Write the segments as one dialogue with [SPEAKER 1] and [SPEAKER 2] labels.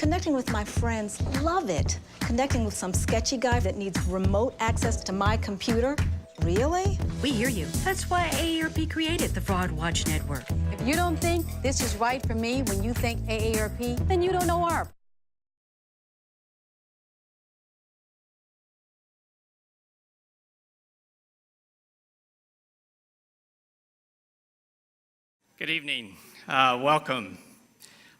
[SPEAKER 1] Connecting with my friends, love it. Connecting with some sketchy guy that needs remote access to my computer, really?
[SPEAKER 2] We hear you. That's why AARP created the Fraud Watch Network.
[SPEAKER 3] If you don't think this is right for me when you think AARP, then you don't know AARP.
[SPEAKER 4] Good evening. Welcome.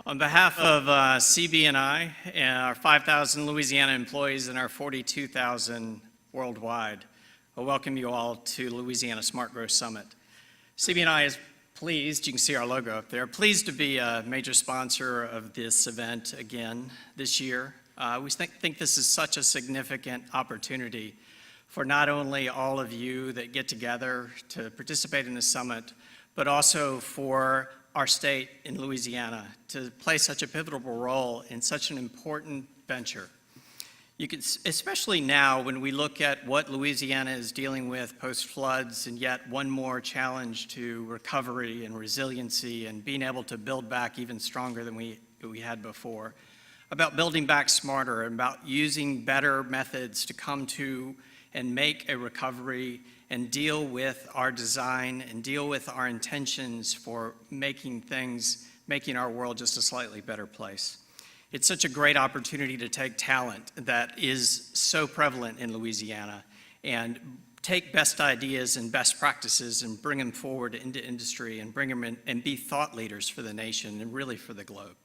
[SPEAKER 4] On behalf of CB&I and our 5,000 Louisiana employees and our 42,000 worldwide, I welcome you all to Louisiana Smart Growth Summit. CB&I is pleased, you can see our logo up there, pleased to be a major sponsor of this event again this year. We think this is such a significant opportunity for not only all of you that get together to participate in the summit, but also for our state in Louisiana to play such a pivotal role in such an important venture. You can, especially now when we look at what Louisiana is dealing with post-floods and yet one more challenge to recovery and resiliency and being able to build back even stronger than we had before, about building back smarter and about using better methods to come to and make a recovery and deal with our design and deal with our intentions for making our world just a slightly better place. It's such a great opportunity to take talent that is so prevalent in Louisiana and take best ideas and best practices and bring them forward into industry and bring them in and be thought leaders for the nation and really for the globe.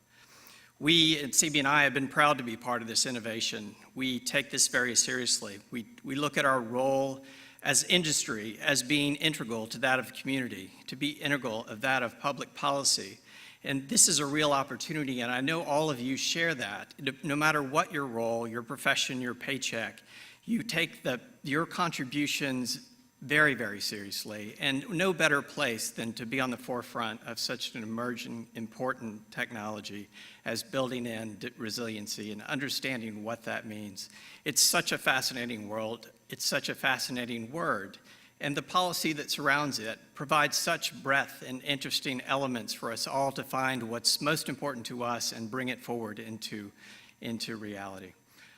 [SPEAKER 4] We at CB&I have been proud to be part of this innovation. We take this very seriously. We look at our role as industry as being integral to that of community, to be integral of that of public policy. And this is a real opportunity, and I know all of you share that. No matter what your role, your profession, your paycheck, you take your contributions very, very seriously, and no better place than to be on the forefront of such an emerging, important technology as building in resiliency and understanding what that means. It's such a fascinating world. It's such a fascinating word. And the policy that surrounds it provides such breadth and interesting elements for us all to find what's most important to us and bring it forward into reality.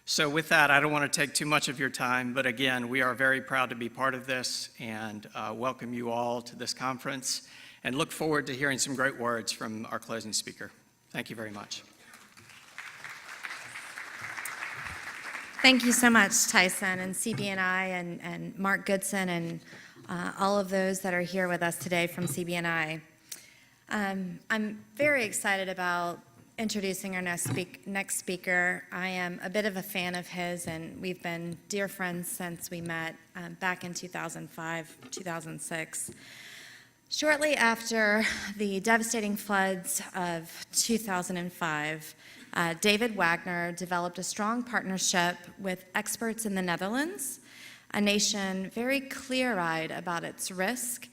[SPEAKER 4] So with that, I don't want to take too much of your time, but again, we are very proud to be part of this and welcome you all to this conference and look forward to hearing some great words from our closing speaker. Thank you very much.
[SPEAKER 5] Thank you so much, Tyson and CB&I and Mark Goodson and all of those that are here with us today from CB&I. I'm very excited about introducing our next speaker. I am a bit of a fan of his, and we've been dear friends since we met back in 2005, 2006. Shortly after the devastating floods of 2005, David Wagner developed a strong partnership with experts in the Netherlands, a nation very clear-eyed about its risk,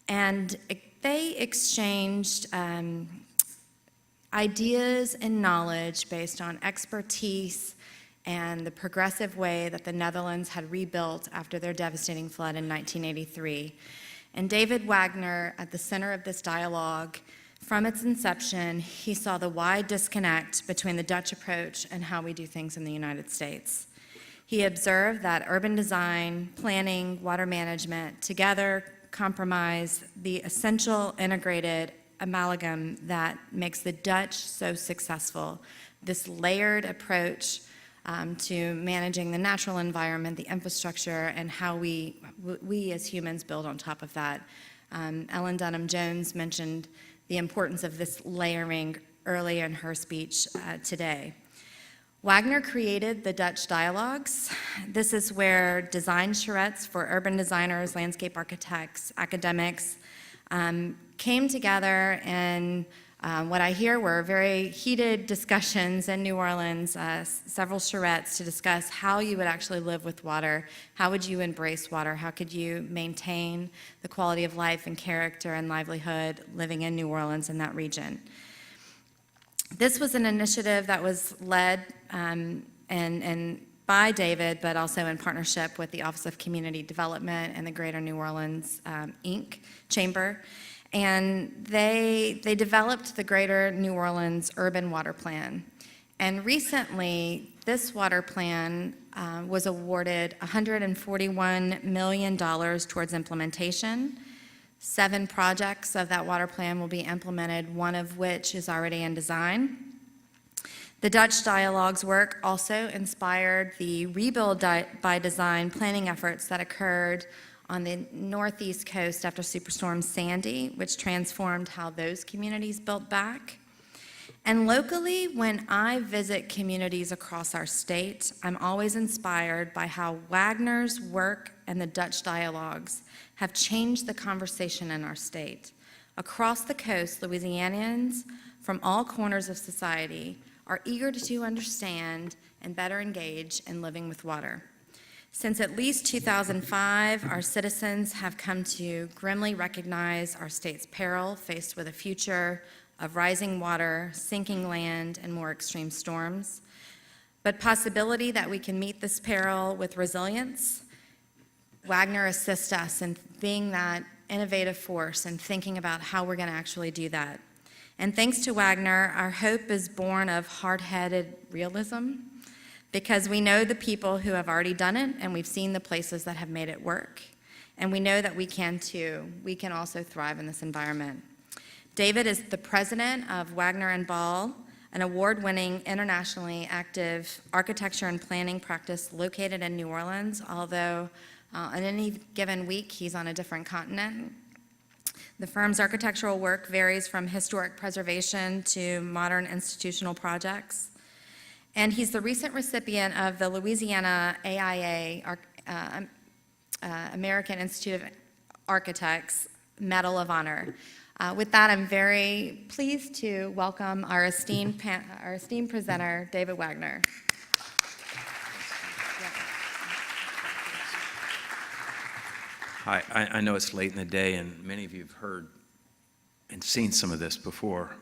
[SPEAKER 5] and they exchanged ideas and knowledge based on expertise and the progressive way that the Netherlands had rebuilt after their devastating flood in 1983. And David Wagner, at the center of this dialogue, from its inception, he saw the wide disconnect between the Dutch approach and how we do things in the United States. He observed that urban design, planning, water management together compromise the essential integrated amalgam that makes the Dutch so successful, this layered approach to managing the natural environment, the infrastructure, and how we as humans build on top of that. Ellen Dunham Jones mentioned the importance of this layering early in her speech today. Wagner created the Dutch Dialogues. This is where design charrettes for urban designers, landscape architects, academics came together, and what I hear were very heated discussions in New Orleans, several charrettes to discuss how you would actually live with water, how would you embrace water, how could you maintain the quality of life and character and livelihood living in New Orleans and that region. This was an initiative that was led and by David, but also in partnership with the Office of Community Development and the Greater New Orleans Inc. Chamber. And they developed the Greater New Orleans Urban Water Plan. And recently, this water plan was awarded $141 million towards implementation. 7 projects of that water plan will be implemented, one of which is already in design. The Dutch Dialogues work also inspired the Rebuild by Design planning efforts that occurred on the northeast coast after Superstorm Sandy, which transformed how those communities built back. And locally, when I visit communities across our state, I'm always inspired by how Wagner's work and the Dutch Dialogues have changed the conversation in our state. Across the coast, Louisianians from all corners of society are eager to understand and better engage in living with water. Since at least 2005, our citizens have come to grimly recognize our state's peril faced with a future of rising water, sinking land, and more extreme storms. But possibility that we can meet this peril with resilience, Wagner assists us in being that innovative force and thinking about how we're going to actually do that. And thanks to Wagner, our hope is born of hard-headed realism, because we know the people who have already done it, and we've seen the places that have made it work. And we know that we can too. We can also thrive in this environment. David is the president of Wagner and Ball, an award-winning, internationally active architecture and planning practice located in New Orleans, although on any given week, he's on a different continent. The firm's architectural work varies from historic preservation to modern institutional projects. And he's the recent recipient of the Louisiana AIA, American Institute of Architects Medal of Honor. With that, I'm very pleased to welcome our esteemed presenter, David Wagner.
[SPEAKER 6] Hi, I know it's late in the day, and many of you have heard and seen some of this before.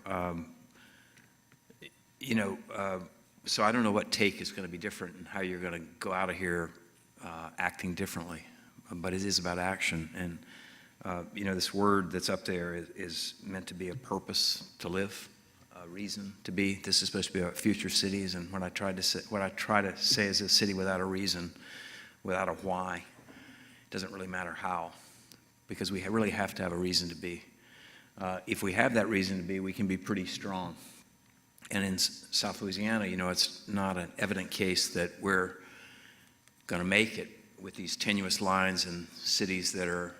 [SPEAKER 6] So I don't know what take is going to be different and how you're going to go out of here acting differently, but it is about action. And this word that's up there is meant to be a purpose to live, a reason to be. This is supposed to be about future cities, and what I try to say is a city without a reason, without a why. It doesn't really matter how, because we really have to have a reason to be. If we have that reason to be, we can be pretty strong. And in South Louisiana, it's not an evident case that we're going to make it with these tenuous lines and cities that are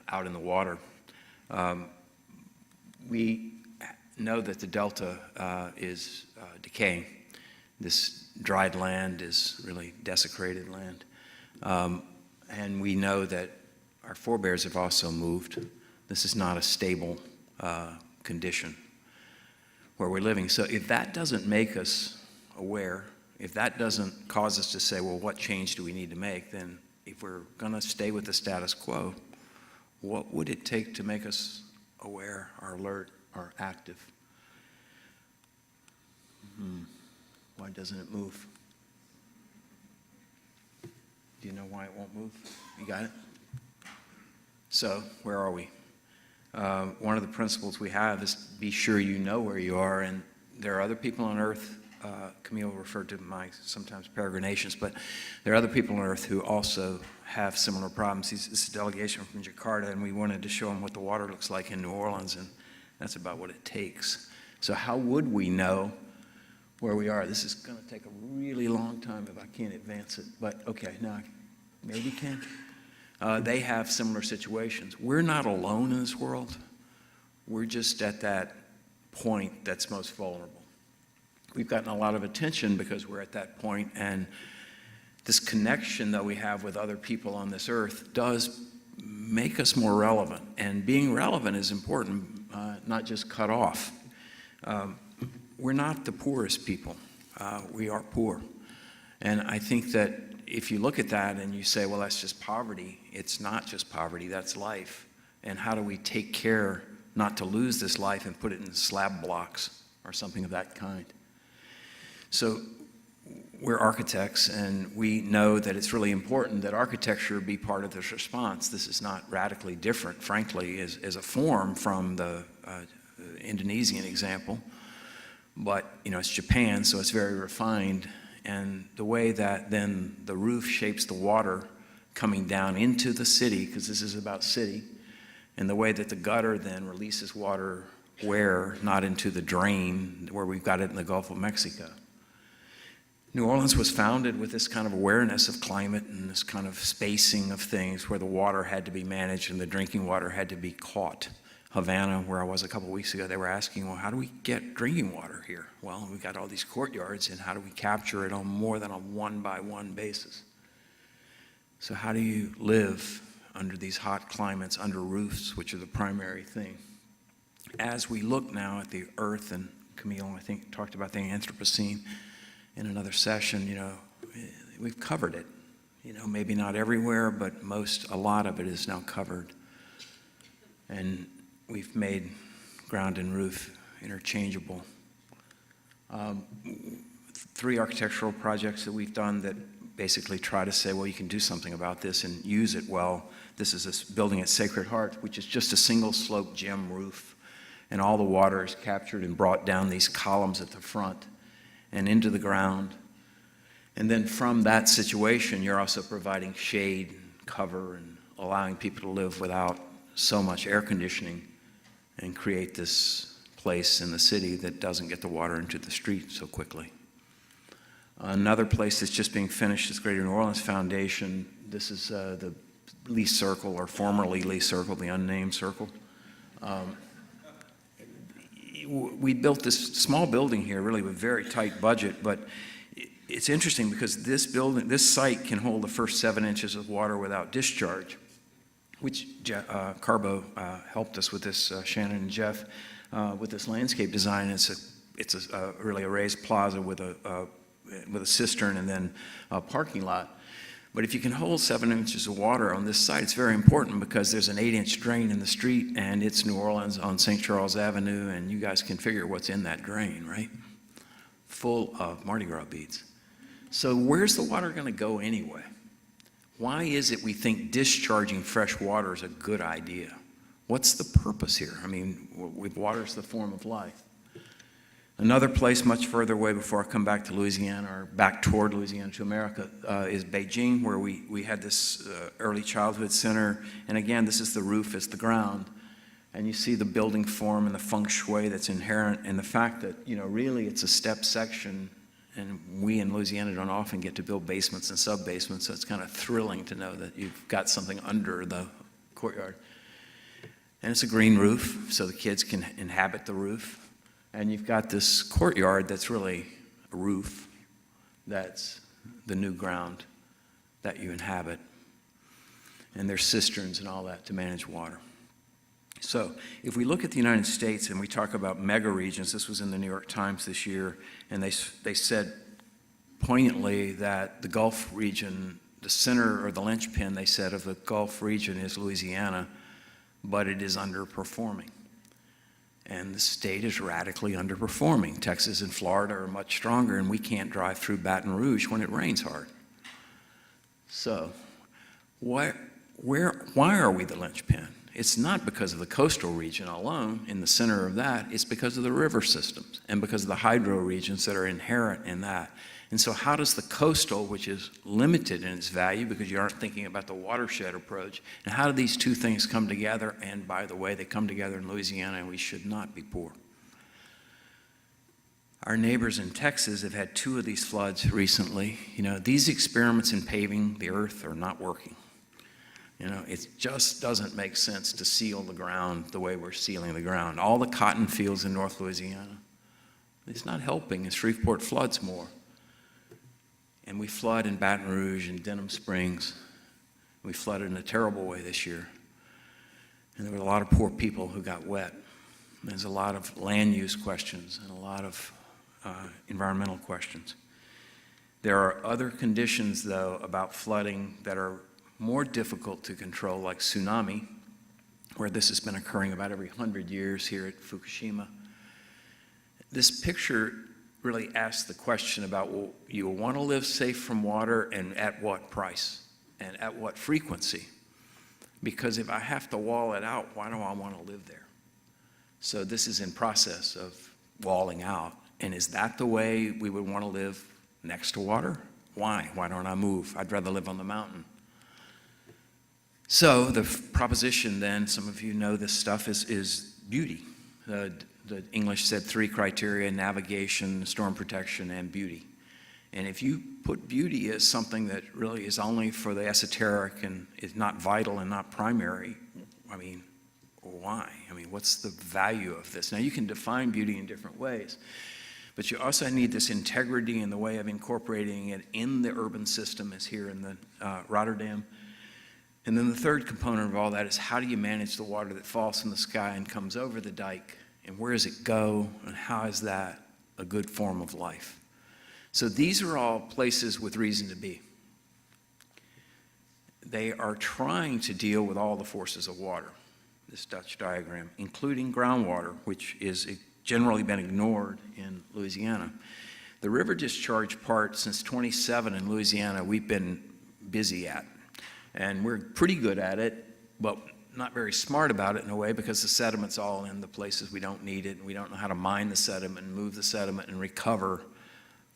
[SPEAKER 6] out in the water. We know that the Delta is decaying. This dried land is really desecrated land. And we know that our forebears have also moved. This is not a stable condition where we're living. So if that doesn't make us aware, if that doesn't cause us to say, well, what change do we need to make, then if we're going to stay with the status quo, what would it take to make us aware or alert or active? Why doesn't it move? Do you know why it won't move? You got it? So, where are we? One of the principles we have is be sure you know where you are, and there are other people on earth. Camille referred to my sometimes peregrinations, but there are other people on earth who also have similar problems. This is a delegation from Jakarta, and we wanted to show them what the water looks like in New Orleans, and that's about what it takes. So how would we know where we are? This is going to take a really long time if I can't advance it, but okay, now maybe we can. They have similar situations. We're not alone in this world. We're just at that point that's most vulnerable. We've gotten a lot of attention because we're at that point, and this connection that we have with other people on this earth does make us more relevant. And being relevant is important, not just cut off. We're not the poorest people. We are poor. And I think that if you look at that and you say, well, that's just poverty, it's not just poverty, that's life. And how do we take care not to lose this life and put it in slab blocks or something of that kind? So we're architects, and we know that it's really important that architecture be part of this response. This is not radically different, frankly, as a form from the Indonesian example. But, it's Japan, so it's very refined. And the way that then the roof shapes the water coming down into the city, because this is about city, and the way that the gutter then releases water where, not into the drain, where we've got it in the Gulf of Mexico. New Orleans was founded with this kind of awareness of climate and this kind of spacing of things where the water had to be managed and the drinking water had to be caught. Havana, where I was a couple weeks ago, they were asking, well, how do we get drinking water here? Well, we've got all these courtyards, and how do we capture it on more than a one-by-one basis? So how do you live under these hot climates, under roofs, which are the primary thing? As we look now at the earth, and Camille, I think, talked about the Anthropocene in another session, we've covered it. Maybe not everywhere, but a lot of it is now covered. And we've made ground and roof interchangeable. 3 architectural projects that we've done that basically try to say, well, you can do something about this and use it well. This is this building at Sacred Heart, which is just a single slope gem roof. And all the water is captured and brought down these columns at the front and into the ground. And then from that situation, you're also providing shade, cover, and allowing people to live without so much air conditioning and create this place in the city that doesn't get the water into the street so quickly. Another place that's just being finished is Greater New Orleans Foundation. This is the Lee Circle, or formerly Lee Circle, the unnamed circle. We built this small building here, really with a very tight budget, but it's interesting because this site can hold the first 7 inches of water without discharge, which Carbo helped us with this, Shannon and Jeff, with this landscape design. It's really a raised plaza with a cistern and then a parking lot. But if you can hold 7 inches of water on this site, it's very important because there's an 8-inch drain in the street, and it's New Orleans on St. Charles Avenue, and you guys can figure what's in that drain, right? Full of Mardi Gras beads. So where's the water going to go anyway? Why is it we think discharging fresh water is a good idea? What's the purpose here? I mean, water's the form of life. Another place much further away before I come back to Louisiana, or back toward Louisiana to America, is Beijing, where we had this early childhood center. And again, this is the roof, it's the ground. And you see the building form and the feng shui that's inherent in the fact that, really it's a step section. And we in Louisiana don't often get to build basements and sub-basements, so it's kind of thrilling to know that you've got something under the courtyard. And it's a green roof, so the kids can inhabit the roof. And you've got this courtyard that's really a roof. That's the new ground that you inhabit. And there's cisterns and all that to manage water. So if we look at the United States and we talk about mega regions, this was in the New York Times this year, and they said poignantly that the Gulf region, the center or the linchpin, they said, of the Gulf region is Louisiana, but it is underperforming. And the state is radically underperforming. Texas and Florida are much stronger, and we can't drive through Baton Rouge when it rains hard. So why are we the linchpin? It's not because of the coastal region alone in the center of that. It's because of the river systems and because of the hydro regions that are inherent in that. And so how does the coastal, which is limited in its value because you aren't thinking about the watershed approach, and how do these two things come together? And by the way, they come together in Louisiana, and we should not be poor. Our neighbors in Texas have had 2 of these floods recently. These experiments in paving the earth are not working. It just doesn't make sense to seal the ground the way we're sealing the ground. All the cotton fields in North Louisiana, it's not helping as Shreveport floods more. And we flood in Baton Rouge and Denham Springs. We flooded in a terrible way this year. And there were a lot of poor people who got wet. There's a lot of land use questions and a lot of environmental questions. There are other conditions, though, about flooding that are more difficult to control, like tsunami, where this has been occurring about every 100 years here at Fukushima. This picture really asks the question about, well, you want to live safe from water, and at what price and at what frequency? Because if I have to wall it out, why do I want to live there? So this is in process of walling out. And is that the way we would want to live next to water? Why? Why don't I move? I'd rather live on the mountain. So the proposition then, some of you know this stuff, is beauty. The English said 3 criteria: navigation, storm protection, and beauty. And if you put beauty as something that really is only for the esoteric and is not vital and not primary, I mean, why? I mean, what's the value of this? Now, you can define beauty in different ways, but you also need this integrity in the way of incorporating it in the urban system, as here in the Rotterdam. And then the third component of all that is, how do you manage the water that falls from the sky and comes over the dike, and where does it go, and how is that a good form of life? So these are all places with reason to be. They are trying to deal with all the forces of water, this Dutch diagram, including groundwater, which is generally been ignored in Louisiana. The river discharge part, since 27 in Louisiana, we've been busy at. And we're pretty good at it, but not very smart about it in a way, because the sediment's all in the places we don't need it, and we don't know how to mine the sediment and move the sediment and recover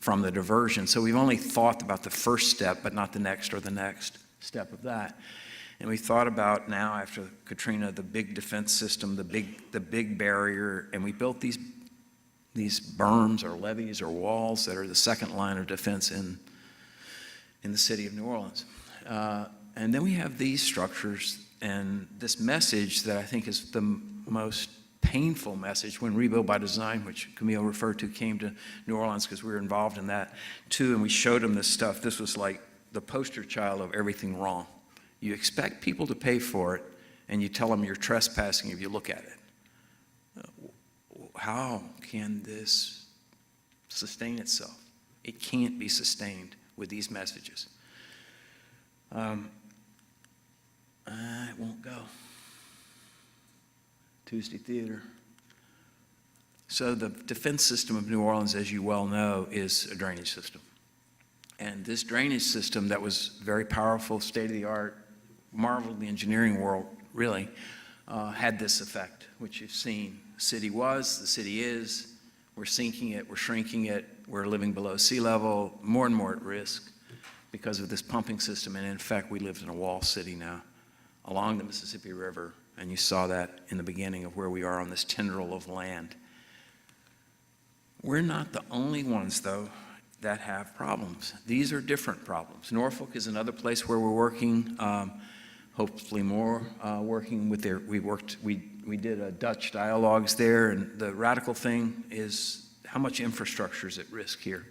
[SPEAKER 6] from the diversion. So we've only thought about the first step, but not the next or the next step of that. And we thought about now, after Katrina, the big defense system, the big barrier, and we built these berms or levees or walls that are the second line of defense in the city of New Orleans. And then we have these structures and this message that I think is the most painful message when Rebuild by Design, which Camille referred to, came to New Orleans, because we were involved in that too, and we showed them this stuff. This was like the poster child of everything wrong. You expect people to pay for it, and you tell them you're trespassing if you look at it. How can this sustain itself? It can't be sustained with these messages. It won't go. Tuesday Theater. So the defense system of New Orleans, as you well know, is a drainage system. And this drainage system that was very powerful, state-of-the-art, marveled the engineering world, really, had this effect, which you've seen. The city was, the city is, we're sinking it, we're shrinking it, we're living below sea level, more and more at risk because of this pumping system. And in fact, we live in a wall city now along the Mississippi River, and you saw that in the beginning of where we are on this tendril of land. We're not the only ones, though, that have problems. These are different problems. Norfolk is another place where we're working, hopefully more, working with their, we did Dutch dialogues there, and the radical thing is how much infrastructure is at risk here.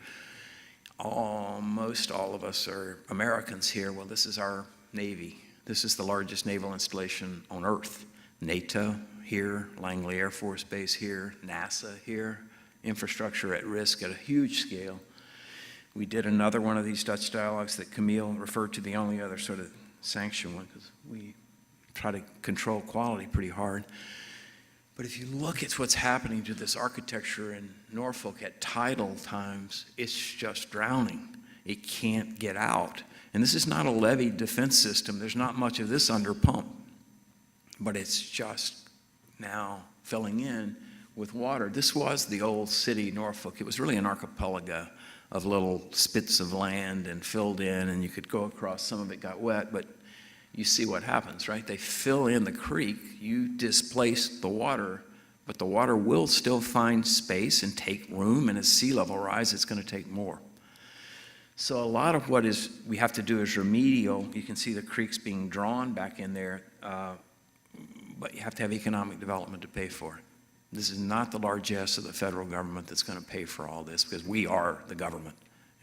[SPEAKER 6] Almost all of us are Americans here. Well, this is our Navy. This is the largest naval installation on Earth. NATO here, Langley Air Force Base here, NASA here, infrastructure at risk at a huge scale. We did another one of these Dutch dialogues that Camille referred to, the only other sort of sanctioned one, because we try to control quality pretty hard. But if you look at what's happening to this architecture in Norfolk at tidal times, it's just drowning. It can't get out. And this is not a levee defense system. There's not much of this under pump, but it's just now filling in with water. This was the old city, Norfolk. It was really an archipelago of little spits of land and filled in, and you could go across. Some of it got wet, but you see what happens, right? They fill in the creek, you displace the water, but the water will still find space and take room, and as sea level rises, it's going to take more. So a lot of what we have to do is remedial. You can see the creeks being drawn back in there, but you have to have economic development to pay for it. This is not the largesse of the federal government that's going to pay for all this, because we are the government,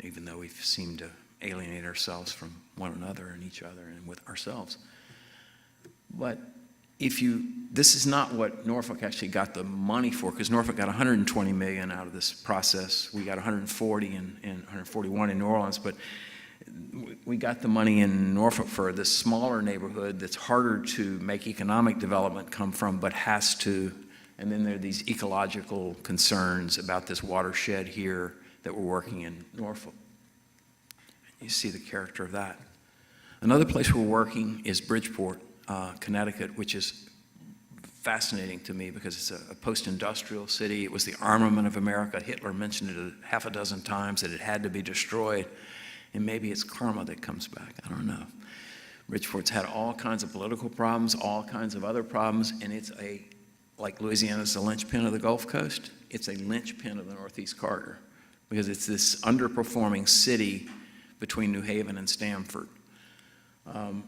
[SPEAKER 6] even though we seem to alienate ourselves from one another and each other and with ourselves. But this is not what Norfolk actually got the money for, because Norfolk got $120 million out of this process. We got 140 and 141 in New Orleans, but we got the money in Norfolk for this smaller neighborhood that's harder to make economic development come from, but has to. And then there are these ecological concerns about this watershed here that we're working in Norfolk. You see the character of that. Another place we're working is Bridgeport, Connecticut, which is fascinating to me because it's a post-industrial city. It was the armament of America. Hitler mentioned it half a dozen times that it had to be destroyed. And maybe it's karma that comes back. I don't know. Bridgeport's had all kinds of political problems, all kinds of other problems, and it's like Louisiana's the linchpin of the Gulf Coast, it's a linchpin of the Northeast Corridor because it's this underperforming city between New Haven and Stamford. Oh,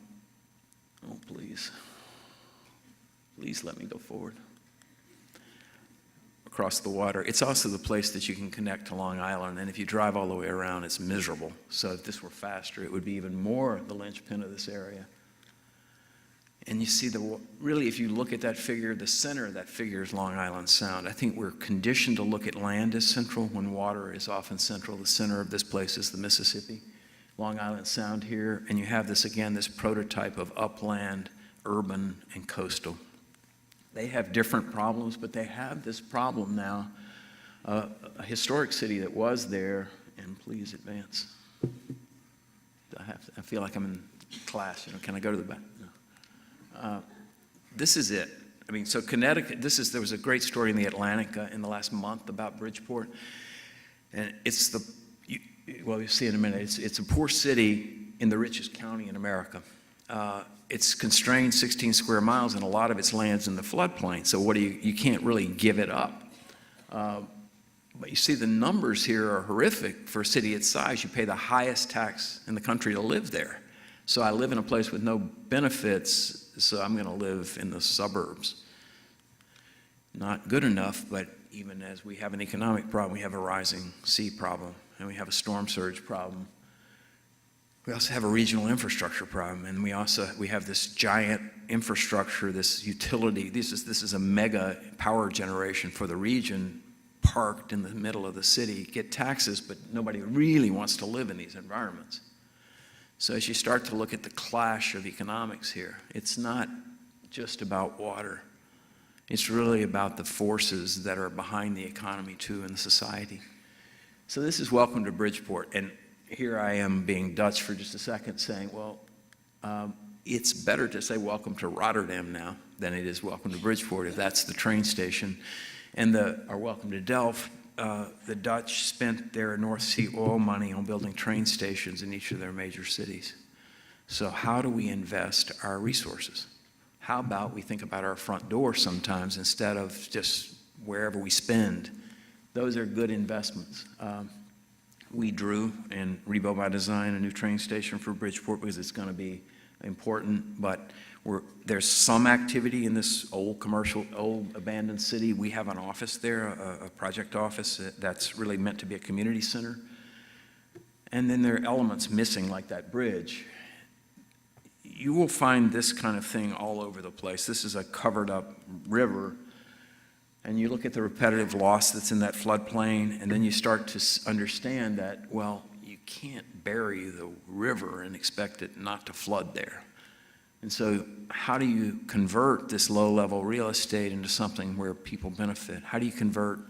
[SPEAKER 6] please. Please let me go forward. Across the water. It's also the place that you can connect to Long Island, and if you drive all the way around, it's miserable. So if this were faster, it would be even more the linchpin of this area. And you see, really, if you look at that figure, the center of that figure is Long Island Sound. I think we're conditioned to look at land as central when water is often central. The center of this place is the Mississippi. Long Island Sound here, and you have this, again, this prototype of upland, urban, and coastal. They have different problems, but they have this problem now. A historic city that was there, and please advance. I feel like I'm in class, can I go to the back? No. This is it. I mean, so Connecticut, there was a great story in the Atlantic in the last month about Bridgeport, and it's you'll see in a minute, it's a poor city in the richest county in America. It's constrained 16 square miles, and a lot of its land's in the floodplain. So you can't really give it up. But you see the numbers here are horrific for a city its size. You pay the highest tax in the country to live there. So I live in a place with no benefits, so I'm gonna live in the suburbs. Not good enough, but even as we have an economic problem, we have a rising sea problem, and we have a storm surge problem. We also have a regional infrastructure problem, and we have this giant infrastructure, this utility. This is a mega power generation for the region parked in the middle of the city. Get taxes, but nobody really wants to live in these environments. So as you start to look at the clash of economics here, it's not just about water. It's really about the forces that are behind the economy too in the society. So this is Welcome to Bridgeport, and here I am being Dutch for just a second saying, well, it's better to say welcome to Rotterdam now than it is welcome to Bridgeport if that's the train station. And or welcome to Delft, the Dutch spent their North Sea oil money on building train stations in each of their major cities. So how do we invest our resources? How about we think about our front door sometimes instead of just wherever we spend? Those are good investments. We drew, and Rebo by Design, a new train station for Bridgeport because it's going to be important, but there's some activity in this old abandoned city. We have an office there, a project office that's really meant to be a community center. And then there are elements missing like that bridge. You will find this kind of thing all over the place. This is a covered up river. And you look at the repetitive loss that's in that floodplain, and then you start to understand that, well, you can't bury the river and expect it not to flood there. And so how do you convert this low-level real estate into something where people benefit? How do you convert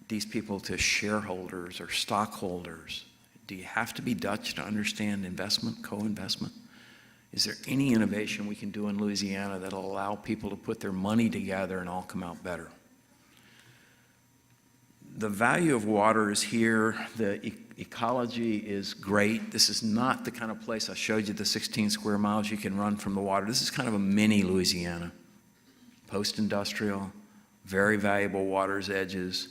[SPEAKER 6] these people to shareholders or stockholders? Do you have to be Dutch to understand investment, co-investment? Is there any innovation we can do in Louisiana that'll allow people to put their money together and all come out better? The value of water is here. The ecology is great. This is not the kind of place I showed you, the 16 square miles you can run from the water. This is kind of a mini Louisiana. Post-industrial, very valuable water's edges.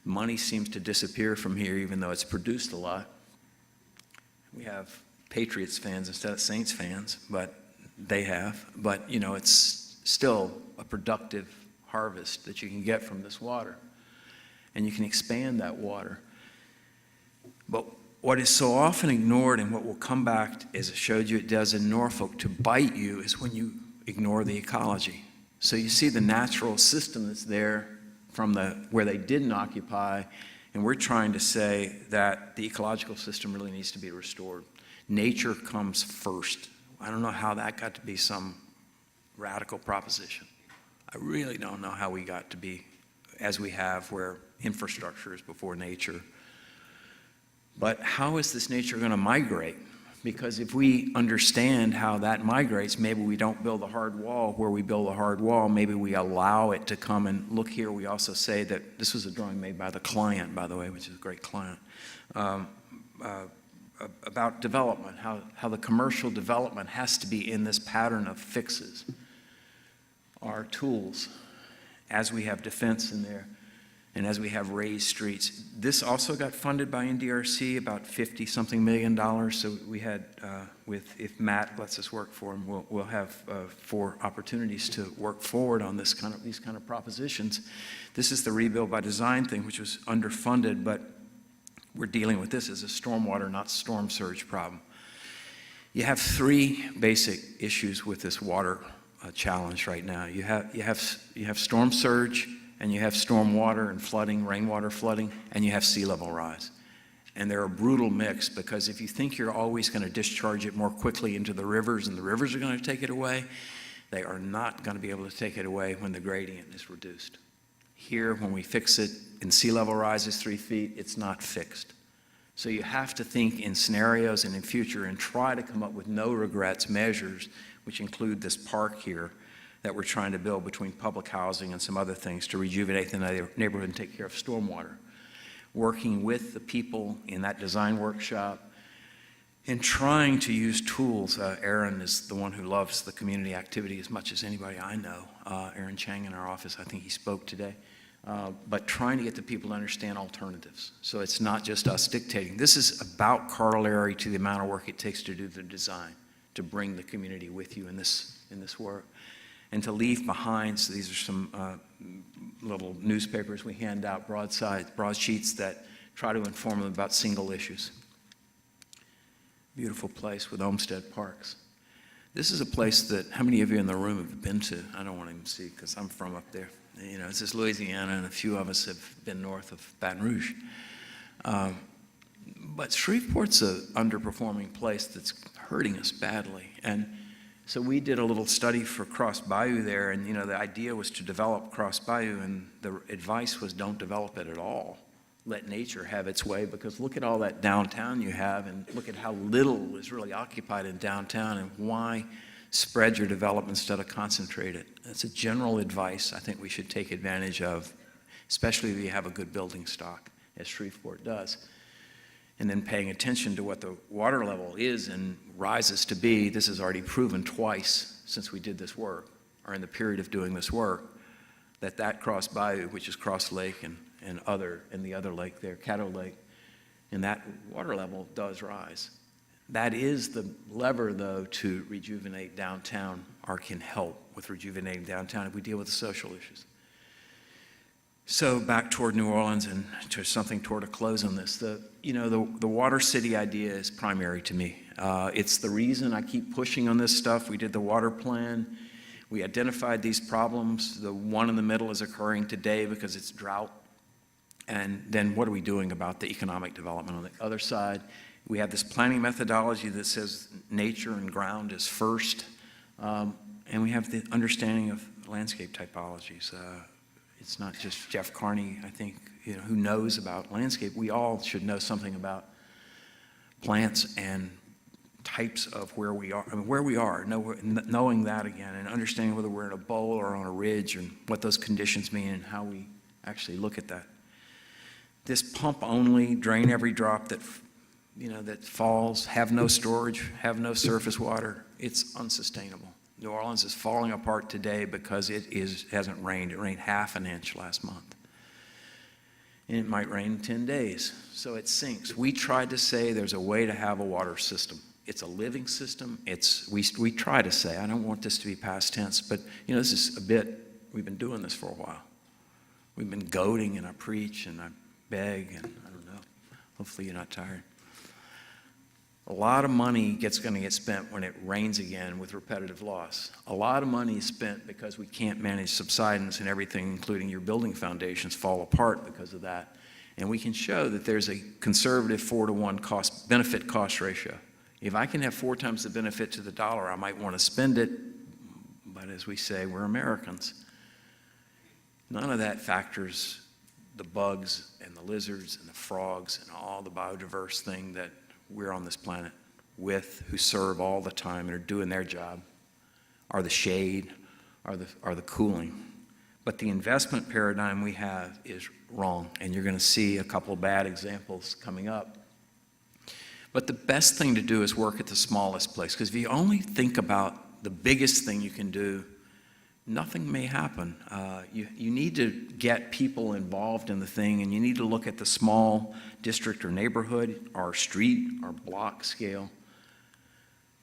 [SPEAKER 6] Money seems to disappear from here even though it's produced a lot. We have Patriots fans instead of Saints fans, but they have. But, it's still a productive harvest that you can get from this water. And you can expand that water. But what is so often ignored, and what will come back, as I showed you it does in Norfolk, to bite you, is when you ignore the ecology. So you see the natural system that's there from where they didn't occupy, and we're trying to say that the ecological system really needs to be restored. Nature comes first. I don't know how that got to be some radical proposition. I really don't know how we got to be as we have, where infrastructure is before nature. But how is this nature going to migrate? Because if we understand how that migrates, maybe we don't build a hard wall. Where we build a hard wall, maybe we allow it to come and look here. We also say that this was a drawing made by the client, by the way, which is a great client, about development, how the commercial development has to be in this pattern of fixes. Our tools, as we have defense in there, and as we have raised streets. This also got funded by NDRC, about $50-something million. So we had, if Matt lets us work for him, we'll have 4 opportunities to work forward on these kind of propositions. This is the rebuild by design thing, which was underfunded, but we're dealing with this as a stormwater, not storm surge problem. You have 3 basic issues with this water challenge right now. You have storm surge, and you have storm water and flooding, rainwater flooding, and you have sea level rise. And they're a brutal mix, because if you think you're always going to discharge it more quickly into the rivers and the rivers are going to take it away, they are not going to be able to take it away when the gradient is reduced. Here, when we fix it and sea level rises 3 feet, it's not fixed. So you have to think in scenarios and in future and try to come up with no regrets measures, which include this park here that we're trying to build between public housing and some other things to rejuvenate the neighborhood and take care of stormwater. Working with the people in that design workshop and trying to use tools. Aaron is the one who loves the community activity as much as anybody I know. Aaron Chang in our office, I think he spoke today. But trying to get the people to understand alternatives. So it's not just us dictating. This is about corollary to the amount of work it takes to do the design, to bring the community with you in this work. And to leave behind, so these are some little newspapers we hand out, broadsheets that try to inform them about single issues. Beautiful place with Olmsted Parks. This is a place that, how many of you in the room have been to? I don't want to even see, because I'm from up there. You know, this is Louisiana, and a few of us have been north of Baton Rouge. But Shreveport's an underperforming place that's hurting us badly. And so we did a little study for Cross Bayou there, and you know, the idea was to develop Cross Bayou, and the advice was don't develop it at all. Let nature have its way, because look at all that downtown you have, and look at how little is really occupied in downtown, and why spread your development instead of concentrate it. That's a general advice I think we should take advantage of, especially if you have a good building stock, as Shreveport does. And then paying attention to what the water level is and rises to be. This is already proven twice since we did this work, or in the period of doing this work, that Cross Bayou, which is Cross Lake and the other lake there, Caddo Lake, and that water level does rise. That is the lever, though, to rejuvenate downtown, or can help with rejuvenating downtown if we deal with the social issues. So back toward New Orleans and to something toward a close on this. The Water City idea is primary to me. It's the reason I keep pushing on this stuff. We did the water plan. We identified these problems. The one in the middle is occurring today because it's drought. And then what are we doing about the economic development on the other side? We have this planning methodology that says nature and ground is first. And we have the understanding of landscape typologies. It's not just Jeff Carney, I think, who knows about landscape. We all should know something about plants and types of where we are. Knowing that again, and understanding whether we're in a bowl or on a ridge, and what those conditions mean, and how we actually look at that. This pump only, drain every drop that falls, have no storage, have no surface water, it's unsustainable. New Orleans is falling apart today because it hasn't rained. It rained half an inch last month. And it might rain in 10 days, so it sinks. We tried to say there's a way to have a water system. It's a living system. We try to say, I don't want this to be past tense, but this is we've been doing this for a while. We've been goading, and I preach and I beg, and I don't know. Hopefully you're not tired. A lot of money going to get spent when it rains again with repetitive loss. A lot of money is spent because we can't manage subsidence, and everything, including your building foundations, fall apart because of that. And we can show that there's a conservative 4-to-1 benefit cost ratio. If I can have 4 times the benefit to the dollar, I might want to spend it, but as we say, we're Americans. None of that factors the bugs and the lizards and the frogs and all the biodiverse thing that we're on this planet. with, who serve all the time and are doing their job, are the shade, are the cooling. But the investment paradigm we have is wrong, and you're going to see a couple of bad examples coming up. But the best thing to do is work at the smallest place, because if you only think about the biggest thing you can do, nothing may happen. You need to get people involved in the thing, and you need to look at the small district or neighborhood, or street, or block scale,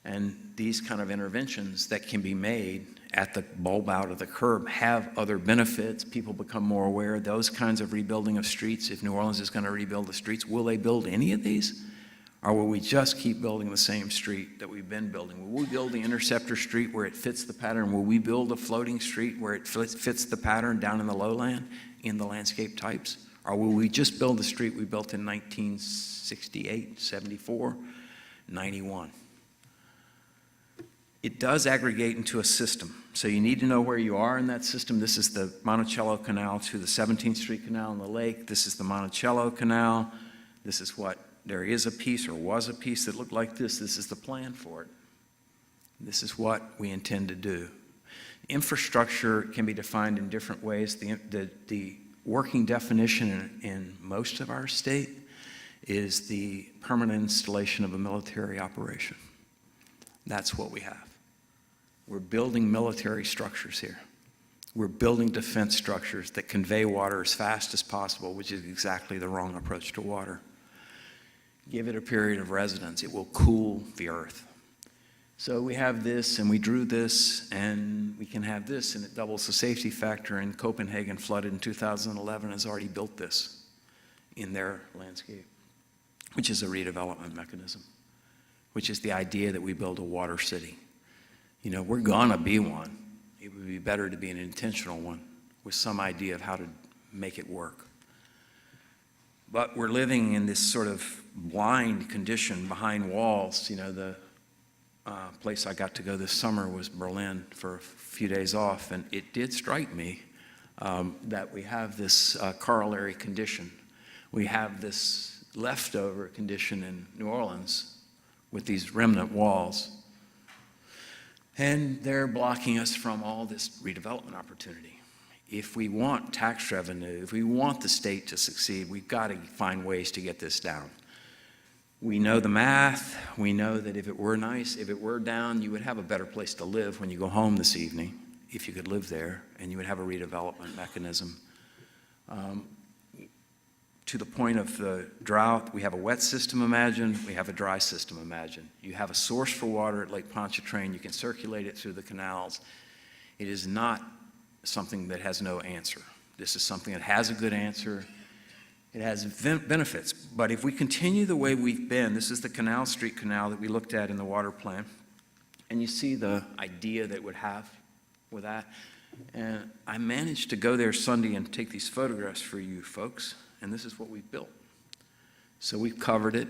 [SPEAKER 6] and these kind of interventions that can be made at the bulb out of the curb have other benefits. People become more aware. Those kinds of rebuilding of streets, if New Orleans is going to rebuild the streets, will they build any of these? Or will we just keep building the same street that we've been building? Will we build the interceptor street where it fits the pattern? Will we build a floating street where it fits the pattern down in the lowland, in the landscape types? Or will we just build the street we built in 1968, 74, 91? It does aggregate into a system. So you need to know where you are in that system. This is the Monticello Canal to the 17th Street Canal in the lake. This is the Monticello Canal. This is what, there is a piece or was a piece that looked like this. This is the plan for it. This is what we intend to do. Infrastructure can be defined in different ways. The working definition in most of our state is the permanent installation of a military operation. That's what we have. We're building military structures here. We're building defense structures that convey water as fast as possible, which is exactly the wrong approach to water. Give it a period of residence. It will cool the earth. So we have this, and we drew this, and we can have this, and it doubles the safety factor. And Copenhagen, flooded in 2011, has already built this in their landscape, which is a redevelopment mechanism, which is the idea that we build a water city. You know, we're gonna be one. It would be better to be an intentional one with some idea of how to make it work. But we're living in this sort of blind condition behind walls. You know, the place I got to go this summer was Berlin for a few days off, and it did strike me that we have this corollary condition. We have this leftover condition in New Orleans with these remnant walls. And they're blocking us from all this redevelopment opportunity. If we want tax revenue, if we want the state to succeed, we've got to find ways to get this down. We know the math. We know that if it were nice, if it were down, you would have a better place to live when you go home this evening, if you could live there, and you would have a redevelopment mechanism. To the point of the drought, we have a wet system imagined, we have a dry system imagined. You have a source for water at Lake Pontchartrain, you can circulate it through the canals. It is not something that has no answer. This is something that has a good answer. It has benefits, but if we continue the way we've been, this is the Canal Street Canal that we looked at in the water plan, and you see the idea that it would have with that. And I managed to go there Sunday and take these photographs for you folks. And this is what we've built. So we've covered it.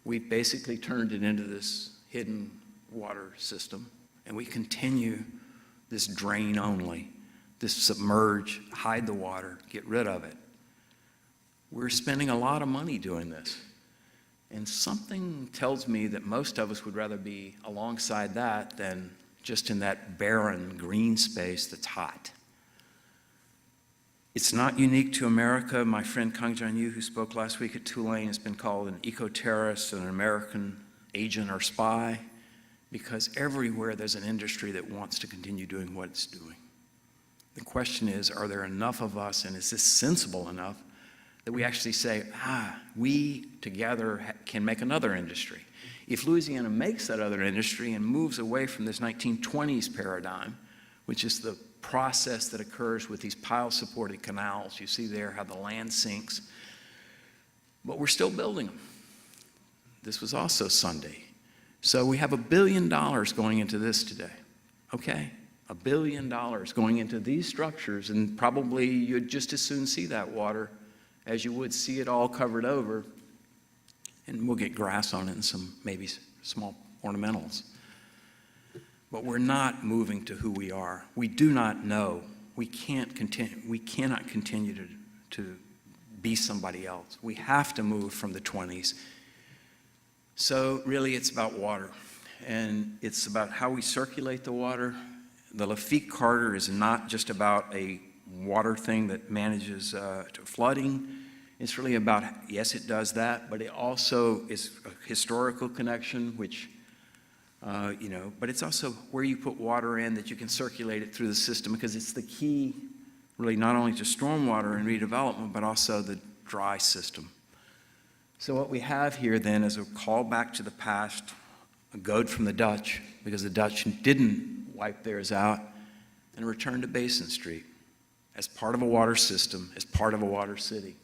[SPEAKER 6] We've basically turned it into this hidden water system. And we continue this drain only, this submerge, hide the water, get rid of it. We're spending a lot of money doing this. And something tells me that most of us would rather be alongside that than just in that barren green space that's hot. It's not unique to America. My friend Kang Jan-yu, who spoke last week at Tulane, has been called an eco-terrorist, an American agent or spy, because everywhere there's an industry that wants to continue doing what it's doing. The question is, are there enough of us, and is this sensible enough, that we actually say, we together can make another industry. If Louisiana makes that other industry and moves away from this 1920s paradigm, which is the process that occurs with these pile-supported canals. You see there how the land sinks. But we're still building them. This was also Sunday. So we have $1 billion going into this today. Okay? $1 billion going into these structures, and probably you'd just as soon see that water as you would see it all covered over. And we'll get grass on it and some maybe small ornamentals. But we're not moving to who we are. We do not know. We cannot continue to be somebody else. We have to move from the 20s So really it's about water, and it's about how we circulate the water. The Lafitte Carter is not just about a water thing that manages flooding. It's really about, yes, it does that, but it also is a historical connection, which, but it's also where you put water in that you can circulate it through the system, because it's the key, really, not only to stormwater and redevelopment, but also the dry system. So what we have here then is a call back to the past, a goad from the Dutch, because the Dutch didn't wipe theirs out, and a return to Basin Street as part of a water system, as part of a water city,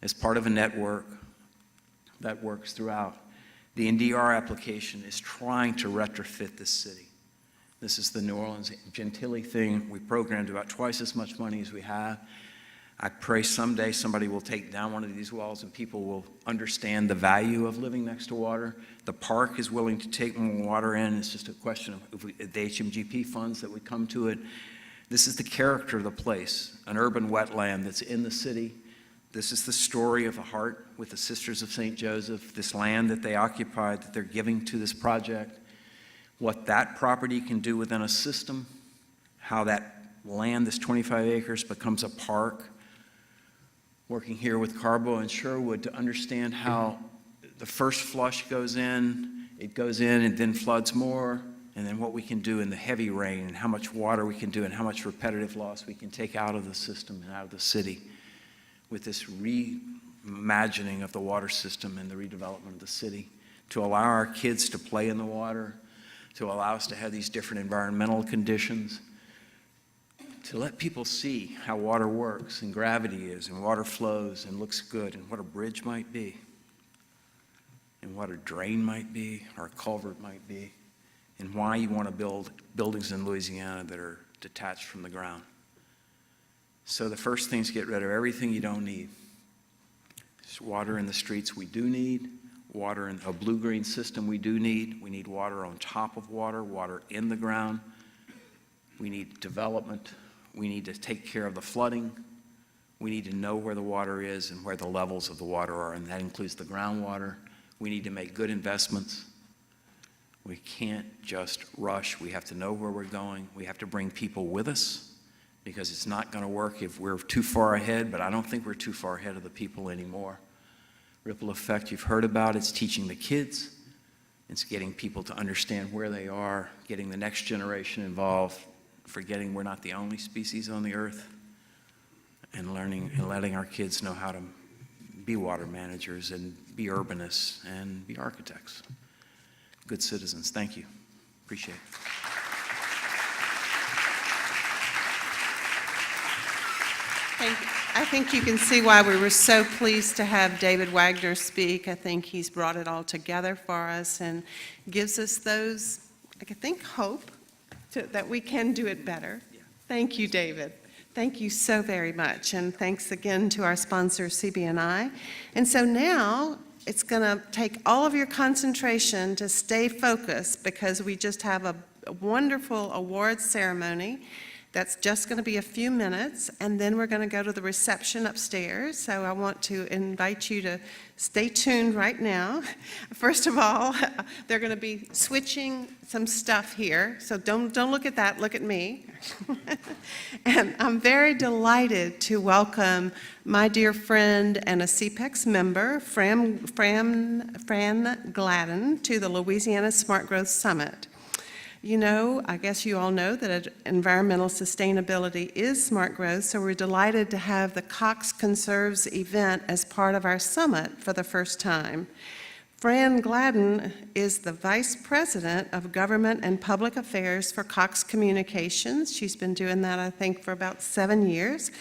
[SPEAKER 6] as part of a network that works throughout. The NDR application is trying to retrofit this city. This is the New Orleans Gentilly thing. We programmed about twice as much money as we have. I pray someday somebody will take down one of these walls and people will understand the value of living next to water. The park is willing to take more water in. It's just a question of the HMGP funds that would come to it. This is the character of the place, an urban wetland that's in the city. This is the story of the heart with the Sisters of St. Joseph, this land that they occupied, that they're giving to this project, what that property can do within a system, how that land, this 25 acres, becomes a park. Working here with Carbo and Sherwood to understand how the first flush goes in, it goes in and then floods more, and then what we can do in the heavy rain and how much water we can do and how much repetitive loss we can take out of the system and out of the city with this reimagining of the water system and the redevelopment of the city to allow our kids to play in the water, to allow us to have these different environmental conditions, to let people see how water works and gravity is and water flows and looks good and what a bridge might be and what a drain might be or a culvert might be and why you want to build buildings in Louisiana that are detached from the ground. So the first thing is get rid of everything you don't need. There's water in the streets we do need, water in a blue-green system we do need. We need water on top of water, water in the ground. We need development. We need to take care of the flooding. We need to know where the water is and where the levels of the water are, and that includes the groundwater. We need to make good investments. We can't just rush. We have to know where we're going. We have to bring people with us because it's not going to work if we're too far ahead, but I don't think we're too far ahead of the people anymore. Ripple effect you've heard about, it's teaching the kids. It's getting people to understand where they are, getting the next generation involved, forgetting we're not the only species on the earth, and learning and letting our kids know how to be water managers and be urbanists and be architects. Good citizens. Thank you. Appreciate it.
[SPEAKER 7] I think you can see why we were so pleased to have David Wagner speak. I think he's brought it all together for us and gives us those, I think, hope that we can do it better. Yeah. Thank you, David. Thank you so very much. And thanks again to our sponsor, CB&I. And so now it's going to take all of your concentration to stay focused because we just have a wonderful awards ceremony. That's just going to be a few minutes, and then we're going to go to the reception upstairs. So I want to invite you to stay tuned right now. First of all, they're going to be switching some stuff here. So don't look at that, look at me. And I'm very delighted to welcome my dear friend and a CPEX member, Fran Gladden, to the Louisiana Smart Growth Summit. You know, I guess you all know that environmental sustainability is smart growth, so we're delighted to have the Cox Conserves event as part of our summit for the first time. Fran Gladden is the Vice President of Government and Public Affairs for Cox Communications. She's been doing that, I think, for about 7 years.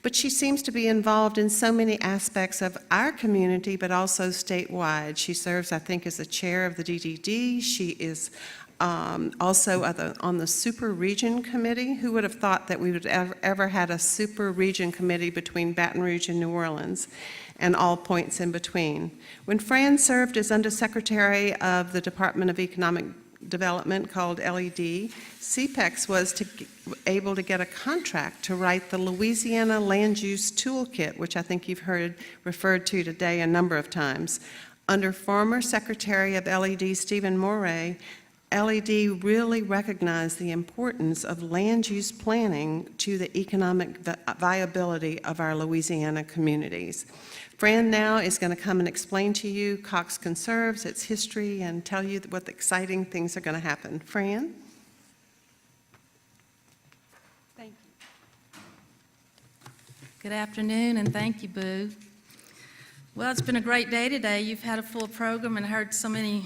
[SPEAKER 7] But she seems to be involved in so many aspects of our community, but also statewide. She serves, I think, as the chair of the DDD. She is also on the Super Region Committee. Who would have thought that we would ever had a Super Region Committee between Baton Rouge and New Orleans and all points in between? When Fran served as Undersecretary of the Department of Economic Development, called LED, CPEX was able to get a contract to write the Louisiana Land Use Toolkit, which I think you've heard referred to today a number of times. Under former Secretary of LED Stephen Moray, LED really recognized the importance of land use planning to the economic viability of our Louisiana communities. Fran now is going to come and explain to you Cox Conserves, its history, and tell you what the exciting things are going to happen. Fran? Thank you.
[SPEAKER 8] Good afternoon, and thank you, Boo. Well, it's been a great day today. You've had a full program and heard so many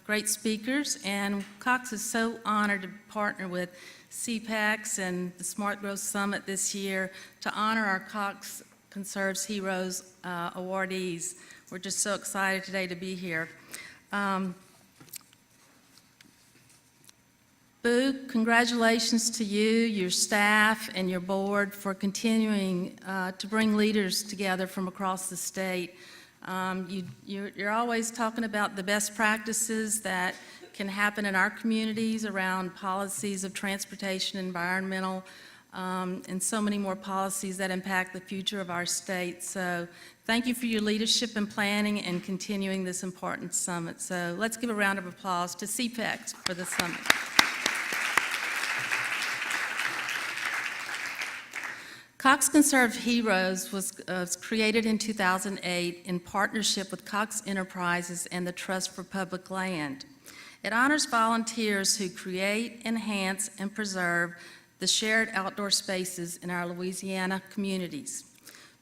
[SPEAKER 8] great speakers, and Cox is so honored to partner with CPEX and the Smart Growth Summit this year to honor our Cox Conserves Heroes awardees. We're just so excited today to be here. Boo, congratulations to you, your staff, and your board for continuing to bring leaders together from across the state. You're always talking about the best practices that can happen in our communities around policies of transportation, environmental, and so many more policies that impact the future of our state. So thank you for your leadership and planning and continuing this important summit. So let's give a round of applause to CPEX for the summit. Cox Conserve Heroes was created in 2008 in partnership with Cox Enterprises and the Trust for Public Land. It honors volunteers who create, enhance, and preserve the shared outdoor spaces in our Louisiana communities.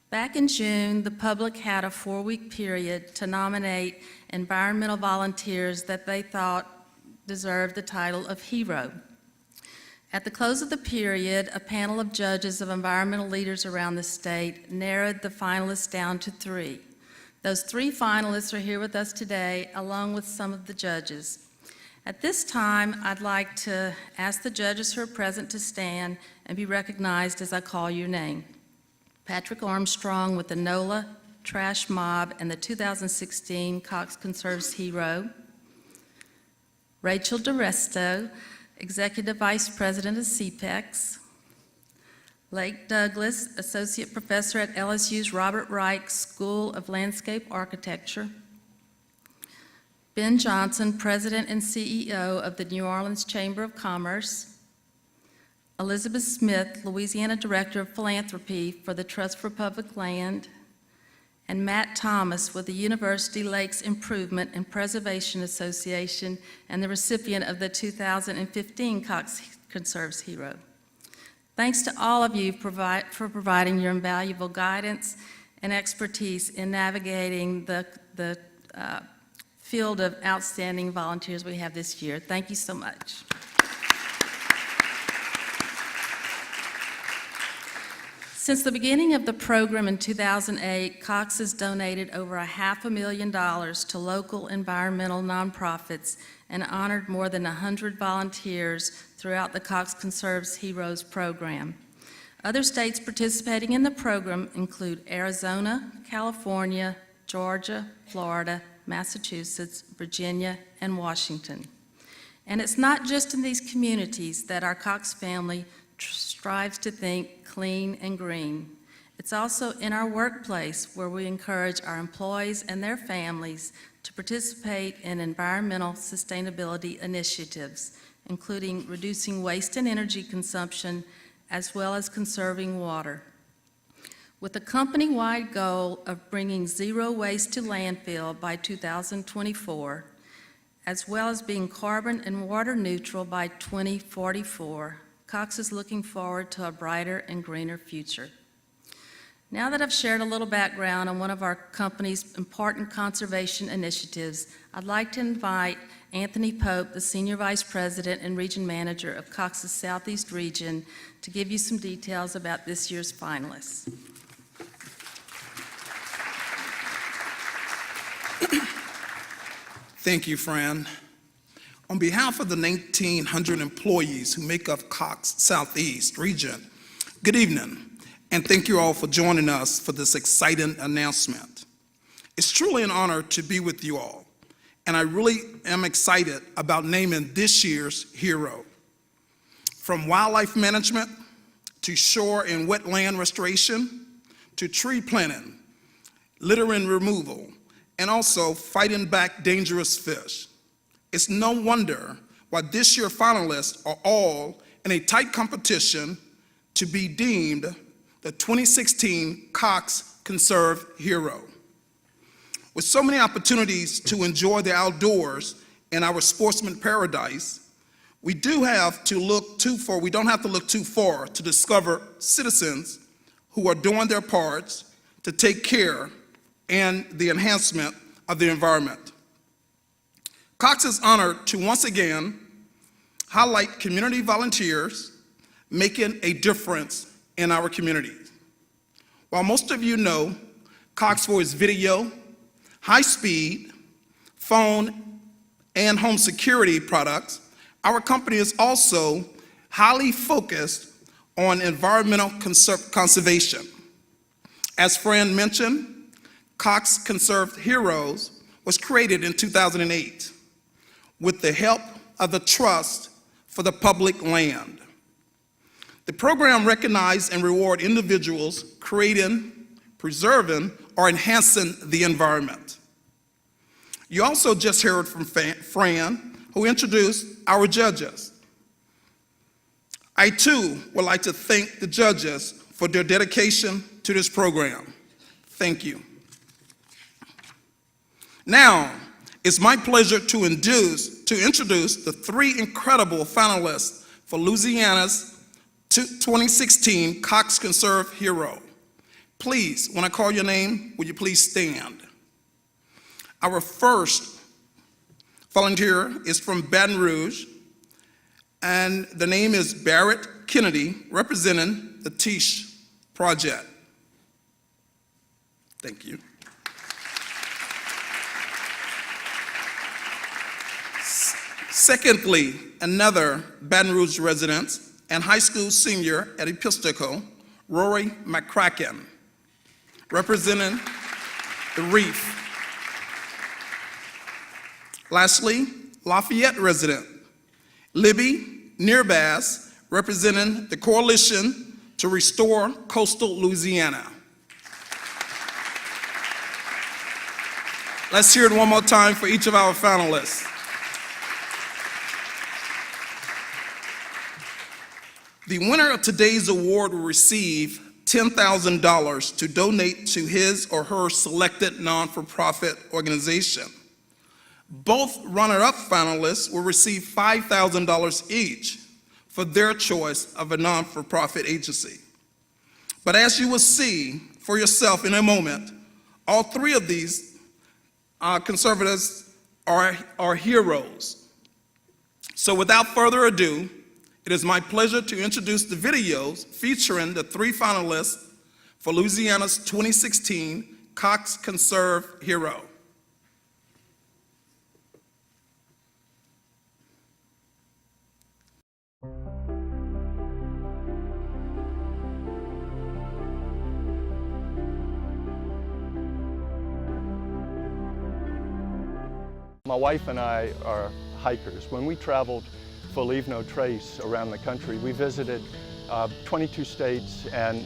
[SPEAKER 8] Back in June, the public had a 4-week period to nominate environmental volunteers that they thought deserved the title of hero. At the close of the period, a panel of judges of environmental leaders around the state narrowed the finalists down to 3. Those 3 finalists are here with us today, along with some of the judges. At this time, I'd like to ask the judges who are present to stand and be recognized as I call your name. Patrick Armstrong with the NOLA Trash Mob and the 2016 Cox Conserves Hero. Rachel DiResto, Executive Vice President of CPEX. Lake Douglas, Associate Professor at LSU's Robert Reich School of Landscape Architecture. Ben Johnson, President and CEO of the New Orleans Chamber of Commerce. Elizabeth Smith, Louisiana Director of Philanthropy for the Trust for Public Land. And Matt Thomas with the University Lakes Improvement and Preservation Association and the recipient of the 2015 Cox Conserves Hero. Thanks to all of you for providing your invaluable guidance and expertise in navigating the field of outstanding volunteers we have this year. Thank you so much. Since the beginning of the program in 2008, Cox has donated over $500,000 to local environmental nonprofits and honored more than 100 volunteers throughout the Cox Conserves Heroes program. Other states participating in the program include Arizona, California, Georgia, Florida, Massachusetts, Virginia, and Washington. And it's not just in these communities that our Cox family strives to think clean and green. It's also in our workplace where we encourage our employees and their families to participate in environmental sustainability initiatives, including reducing waste and energy consumption, as well as conserving water. With a company-wide goal of bringing zero waste to landfill by 2024, as well as being carbon and water neutral by 2044, Cox is looking forward to a brighter and greener future. Now that I've shared a little background on one of our company's important conservation initiatives, I'd like to invite Anthony Pope, the Senior Vice President and Region Manager of Cox's Southeast Region, to give you some details about this year's finalists.
[SPEAKER 9] Thank you, Fran. On behalf of the 1,900 employees who make up Cox Southeast Region, good evening, and thank you all for joining us for this exciting announcement. It's truly an honor to be with you all, and I really am excited about naming this year's hero. From wildlife management, to shore and wetland restoration, to tree planting, littering removal, and also fighting back dangerous fish. It's no wonder why this year's finalists are all in a tight competition to be deemed the 2016 Cox Conserve Hero. With so many opportunities to enjoy the outdoors in our sportsman paradise, we don't have to look too far to discover citizens who are doing their parts to take care and the enhancement of the environment. Cox is honored to once again highlight community volunteers making a difference in our communities. While most of you know Cox for its video, high-speed, phone, and home security products, our company is also highly focused on environmental conservation. As Fran mentioned, Cox Conserve Heroes was created in 2008 with the help of the Trust for the Public Land. The program recognizes and rewards individuals creating, preserving, or enhancing the environment. You also just heard from Fran, who introduced our judges. I too would like to thank the judges for their dedication to this program. Thank you. Now, it's my pleasure to introduce the three incredible finalists for Louisiana's 2016 Cox Conserve Hero. Please, when I call your name, would you please stand? Our first volunteer is from Baton Rouge, and the name is Barrett Kennedy, representing the Tisch Project. Thank you. Secondly, another Baton Rouge resident and high school senior at Episcopal, Rory McCracken, representing the Reef. Lastly, Lafayette resident, Libby Nearbass, representing the Coalition to Restore Coastal Louisiana. Let's hear it one more time for each of our finalists. The winner of today's award will receive $10,000 to donate to his or her selected non-for-profit organization. Both runner-up finalists will receive $5,000 each for their choice of a non-for-profit agency. But as you will see for yourself in a moment, all three of these conservatives are heroes. So without further ado, it is my pleasure to introduce the videos featuring the three finalists for Louisiana's 2016 Cox Conserve Hero.
[SPEAKER 10] My wife and I are hikers. When we traveled for Leave No Trace around the country, we visited 22 states and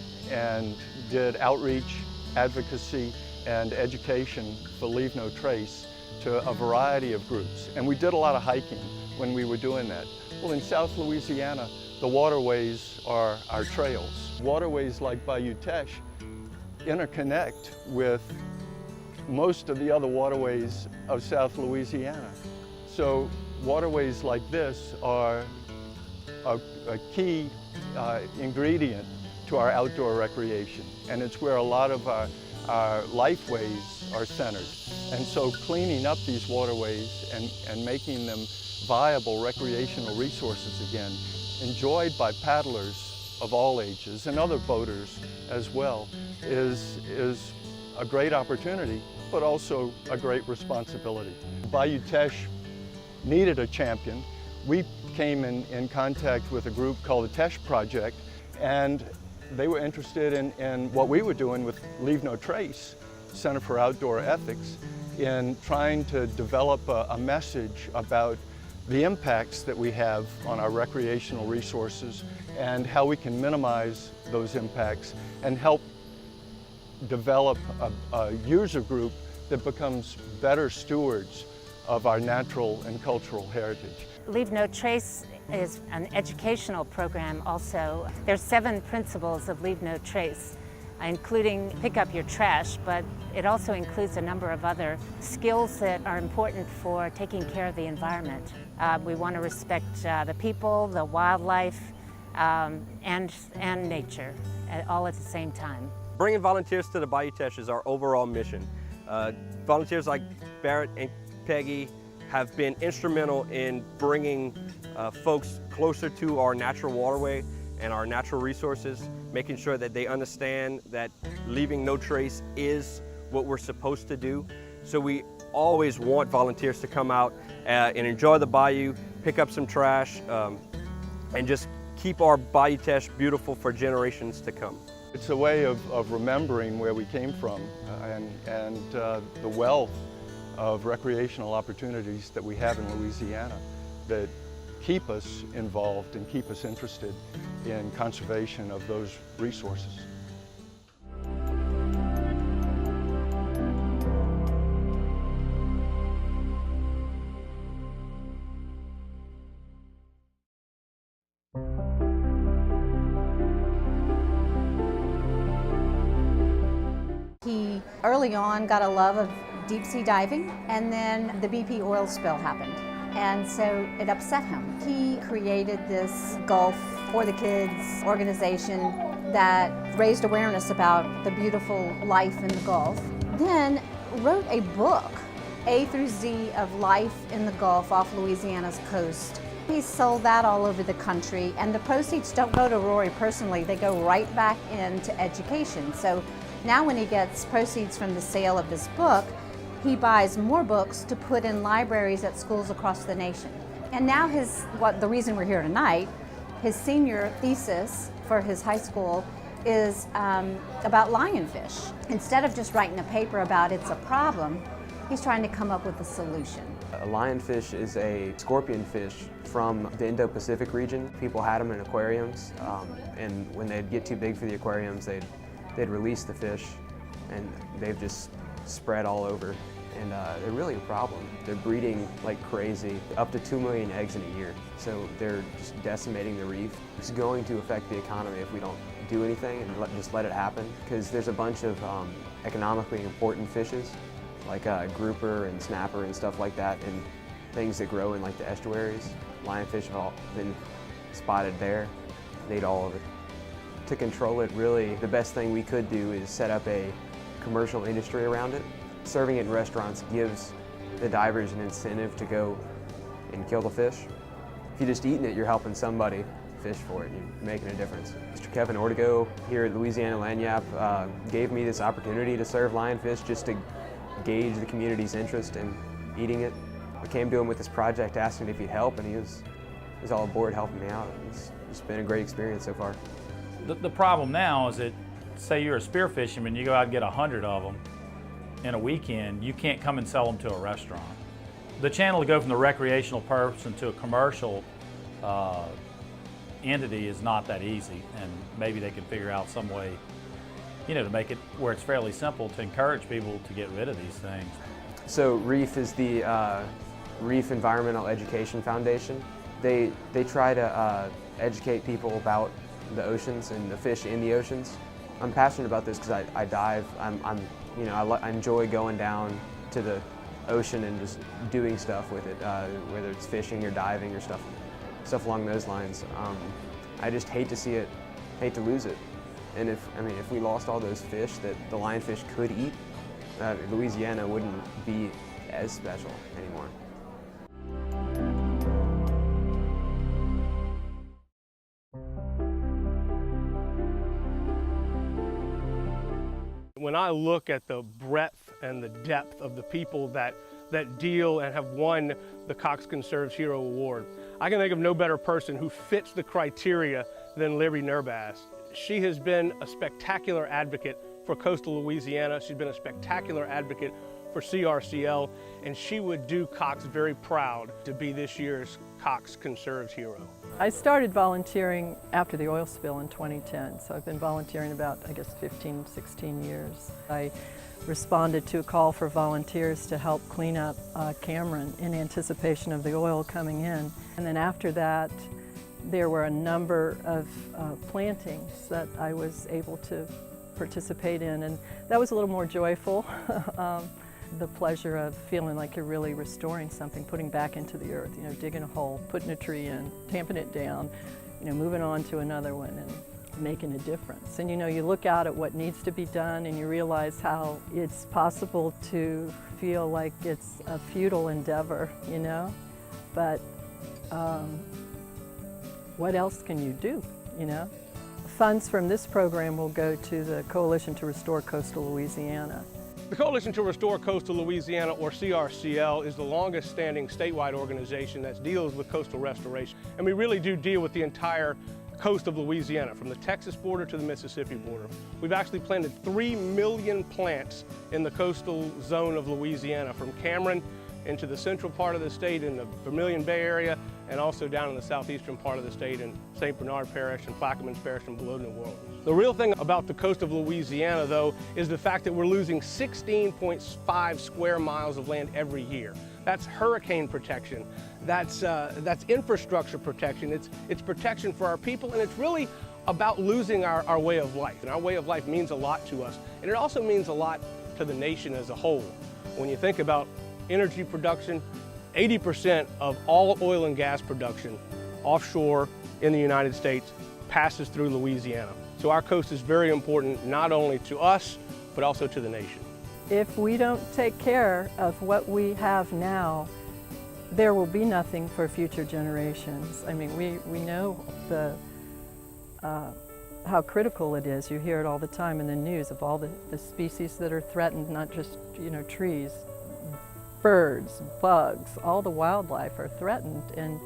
[SPEAKER 10] did outreach, advocacy, and education for Leave No Trace to a variety of groups. And we did a lot of hiking when we were doing that. Well, in South Louisiana, the waterways are our trails. Waterways like Bayou Teche interconnect with most of the other waterways of South Louisiana. So waterways like this are a key ingredient to our outdoor recreation, and it's where a lot of our lifeways are centered. And so cleaning up these waterways and making them viable recreational resources again, enjoyed by paddlers of all ages and other boaters as well, is a great opportunity, but also a great responsibility. Bayou Teche needed a champion. We came in contact with a group called the Tisch Project, and they were interested in what we were doing with Leave No Trace, Center for Outdoor Ethics, in trying to develop a message about the impacts that we have on our recreational resources and how we can minimize those impacts and help develop a user group that becomes better stewards of our natural and cultural heritage.
[SPEAKER 11] Leave No Trace is an educational program also. There's 7 principles of Leave No Trace, including pick up your trash, but it also includes a number of other skills that are important for taking care of the environment. We want to respect the people, the wildlife, and nature, all at the same time.
[SPEAKER 12] Bringing volunteers to the Bayou Teche is our overall mission. Volunteers like Barrett and Peggy have been instrumental in bringing folks closer to our natural waterway and our natural resources, making sure that they understand that leaving no trace is what we're supposed to do. So we always want volunteers to come out and enjoy the bayou, pick up some trash, and just keep our Bayou Teche beautiful for generations to come.
[SPEAKER 10] It's a way of remembering where we came from and the wealth of recreational opportunities that we have in Louisiana that keep us involved and keep us interested in conservation of those resources.
[SPEAKER 3] He early on got a love of deep sea diving, and then the BP oil spill happened. And so it upset him. He created this Gulf for the Kids organization that raised awareness about the beautiful life in the Gulf. Then wrote a book, A through Z of life in the Gulf off Louisiana's coast. He sold that all over the country, and the proceeds don't go to Rory personally, they go right back into education. So now when he gets proceeds from the sale of this book, he buys more books to put in libraries at schools across the nation. And now the reason we're here tonight, his senior thesis for his high school is about lionfish. Instead of just writing a paper about it's a problem, he's trying to come up with a solution.
[SPEAKER 13] A lionfish is a scorpion fish from the Indo-Pacific region. People had them in aquariums, and when they'd get too big for the aquariums, they'd release the fish, and they've just spread all over. And they're really a problem. They're breeding like crazy, up to 2 million eggs in a year. So they're just decimating the reef. It's going to affect the economy if we don't do anything and just let it happen. Because there's a bunch of economically important fishes, like grouper and snapper and stuff like that, and things that grow in like the estuaries. Lionfish have all been spotted there. They eat all of it. To control it, really, the best thing we could do is set up a commercial industry around it. Serving it in restaurants gives the divers an incentive to go and kill the fish. If you're just eating it, you're helping somebody fish for it. You're making a difference. Mr. Kevin Ortego here at Louisiana Lagniappe gave me this opportunity to serve lionfish just to gauge the community's interest in eating it. I came to him with this project asking if he'd help, and he was all aboard helping me out. It's been a great experience so far.
[SPEAKER 14] The problem now is that, say you're a spear fisherman, you go out and get 100 of them in a weekend, you can't come and sell them to a restaurant. The channel to go from the recreational person to a commercial entity is not that easy, and maybe they can figure out some way, to make it where it's fairly simple to encourage people to get rid of these things.
[SPEAKER 13] So REEF is the Reef Environmental Education Foundation. They try to educate people about the oceans and the fish in the oceans. I'm passionate about this because I dive. I enjoy going down to the ocean and just doing stuff with it, whether it's fishing or diving or stuff along those lines. I just hate to see it, hate to lose it. And if we lost all those fish that the lionfish could eat, Louisiana wouldn't be as special anymore.
[SPEAKER 15] When I look at the breadth and the depth of the people that deal and have won the Cox Conserves Hero Award, I can think of no better person who fits the criteria than Libby Nerbass. She has been a spectacular advocate for coastal Louisiana. She's been a spectacular advocate for CRCL, and she would do Cox very proud to be this year's Cox Conserves Hero.
[SPEAKER 16] I started volunteering after the oil spill in 2010, so I've been volunteering about, I guess, 15, 16 years. I responded to a call for volunteers to help clean up Cameron in anticipation of the oil coming in. And then after that, there were a number of plantings that I was able to participate in, and that was a little more joyful. The pleasure of feeling like you're really restoring something, putting back into the earth, digging a hole, putting a tree in, tamping it down, moving on to another one and making a difference. And you look out at what needs to be done and you realize how it's possible to feel like it's a futile endeavor, but what else can you do, Funds from this program will go to the Coalition to Restore Coastal Louisiana.
[SPEAKER 15] The Coalition to Restore Coastal Louisiana, or CRCL, is the longest standing statewide organization that deals with coastal restoration. And we really do deal with the entire coast of Louisiana, from the Texas border to the Mississippi border. We've actually planted 3 million plants in the coastal zone of Louisiana, from Cameron into the central part of the state in the Vermilion Bay area, and also down in the southeastern part of the state in St. Bernard Parish and Plaquemines Parish and below New Orleans. The real thing about the coast of Louisiana, though, is the fact that we're losing 16.5 square miles of land every year. That's hurricane protection, that's infrastructure protection, it's protection for our people, and it's really about losing our way of life. And our way of life means a lot to us, and it also means a lot to the nation as a whole. When you think about energy production, 80% of all oil and gas production offshore in the United States passes through Louisiana. So our coast is very important, not only to us, but also to the nation.
[SPEAKER 16] If we don't take care of what we have now, there will be nothing for future generations. I mean, we know how critical it is. You hear it all the time in the news of all the species that are threatened, not just trees. Birds, bugs, all the wildlife are threatened, and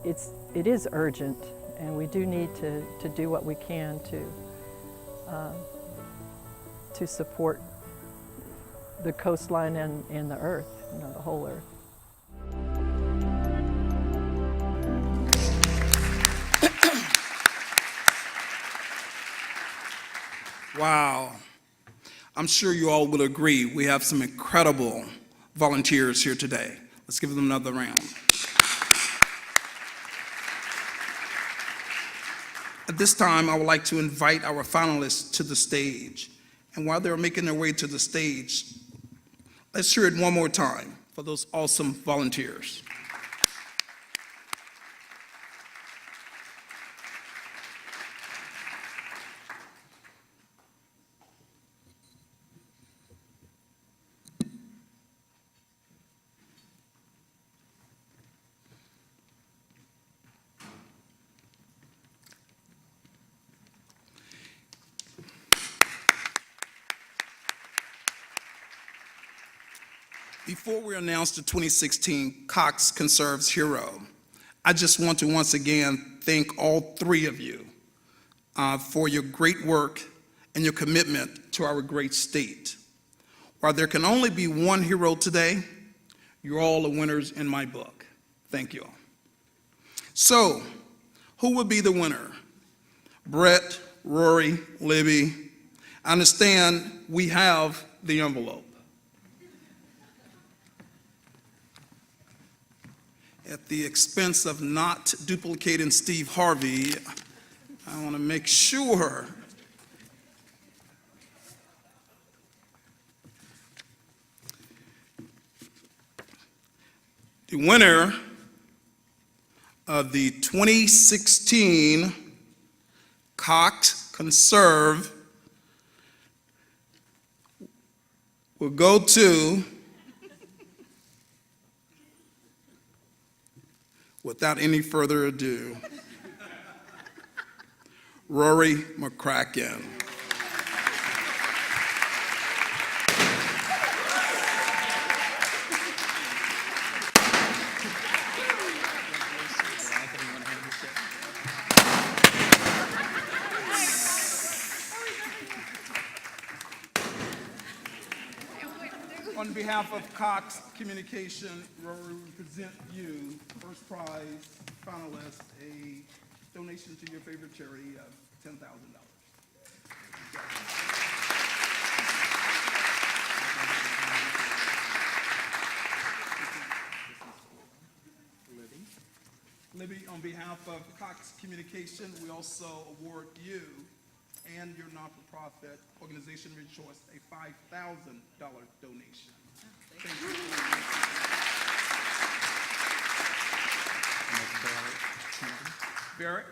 [SPEAKER 16] it is urgent, and we do need to do what we can to support the coastline and the earth, the whole earth.
[SPEAKER 9] Wow. I'm sure you all will agree we have some incredible volunteers here today. Let's give them another round. At this time, I would like to invite our finalists to the stage. And while they're making their way to the stage, let's hear it one more time for those awesome volunteers. Before we announce the 2016 Cox Conserves Hero, I just want to once again thank all three of you for your great work and your commitment to our great state. While there can only be one hero today, you're all the winners in my book. Thank you all. So, who would be the winner? Brett, Rory, Libby. I understand we have the envelope. At the expense of not duplicating Steve Harvey, I want to make sure the winner of the 2016 Cox Conserve will go to, without any further ado, Rory McCracken. On behalf of Cox Communication, Rory, we present you, first prize finalist, a donation to your favorite charity of $10,000. Libby, on behalf of Cox Communication, we also award you and your not-for-profit organization Rejoice a $5,000 donation. Thank you. Barrett,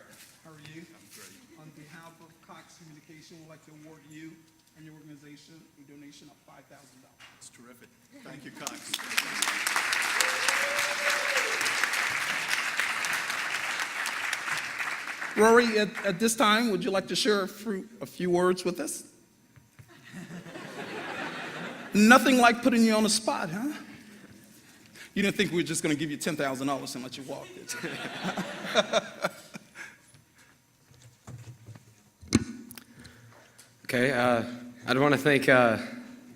[SPEAKER 9] how are you? I'm great. On behalf of Cox Communication, we'd like to award you and your organization a donation of $5,000.
[SPEAKER 17] That's terrific. Thank you, Cox.
[SPEAKER 9] Rory, at this time, would you like to share a few words with us? Nothing like putting you on the spot, huh? You didn't think we were just going to give you $10,000 and let you walk, did you?
[SPEAKER 13] Okay, I want to thank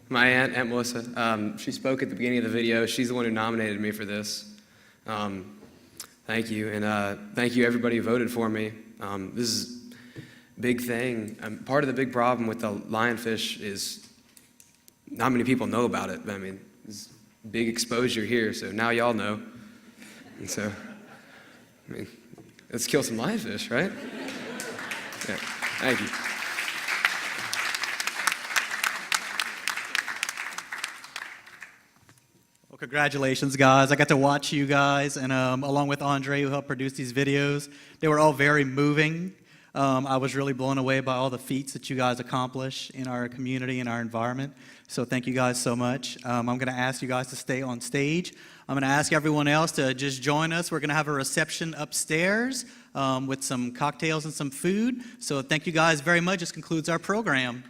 [SPEAKER 13] my Aunt Melissa. She spoke at the beginning of the video. She's the one who nominated me for this. Thank you, and thank you everybody who voted for me. This is a big thing. Part of the big problem with the lionfish is not many people know about it. But I mean, there's big exposure here, so now y'all know. And so, I mean, let's kill some lionfish, right? Yeah, thank you.
[SPEAKER 18] Well, congratulations, guys. I got to watch you guys, and along with Andre, who helped produce these videos. They were all very moving. I was really blown away by all the feats that you guys accomplish in our community and our environment. So thank you guys so much. I'm going to ask you guys to stay on stage. I'm going to ask everyone else to just join us. We're going to have a reception upstairs with some cocktails and some food. So thank you guys very much. This concludes our program.